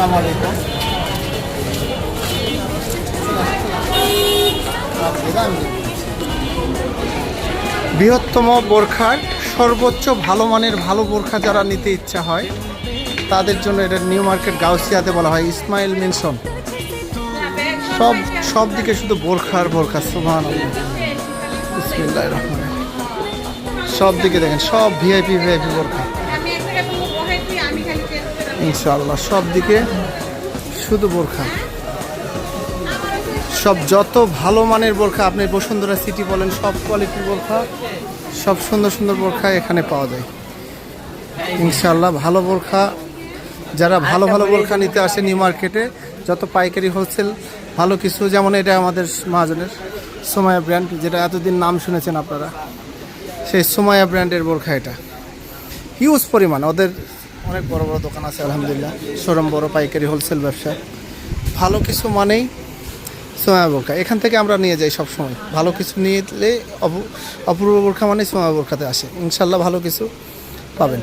আসসালামু আলাইকুম। বৃহত্তম বোরখার সর্বোচ্চ ভালো মানের ভালো বোরখা যারা নিতে ইচ্ছা হয় তাদের জন্য এটা নিউ মার্কেট গাউসিয়াতে বলা হয় ইসমাইল মেনশন। সব দিকে শুধু বোরখার বোরখা। সুবহানাল্লাহ, বিসমিল্লাহির রহমানির রহিম। সব দিকে দেখেন, সব ভিআইপি বোরখা ইনশাআল্লাহ। সব দিকে শুধু বোরখা, সব যত ভালো মানের বোরখা আপনি বসুন্ধরা সিটি বলেন, সব কোয়ালিটির বোরখা, সব সুন্দর সুন্দর বোরখা এখানে পাওয়া যায় ইনশাআল্লাহ। ভালো বোরখা যারা ভালো বোরখা নিতে আসে নিউ মার্কেটে, যত পাইকারি হোলসেল ভালো কিছু, যেমন এটা আমাদের মহাজনের সুমাইয়া ব্র্যান্ড, যেটা এতদিন নাম শুনেছেন আপনারা, সেই সুমাইয়া ব্র্যান্ডের বোরখা। এটা হিউজ পরিমাণ, ওদের অনেক বড় বড় দোকান আছে আলহামদুলিল্লাহ, শোরুম বড়, পাইকারি হোলসেল ব্যবসা। ভালো কিছু মানেই সুমাইয়া বোরখা, এখান থেকে আমরা নিয়ে যাই সব সময়। ভালো কিছু নিলে অপূর্ব বোরখা মানে সুমাইয়া বোরখাতে আসে ইনশাল্লাহ, ভালো কিছু পাবেন।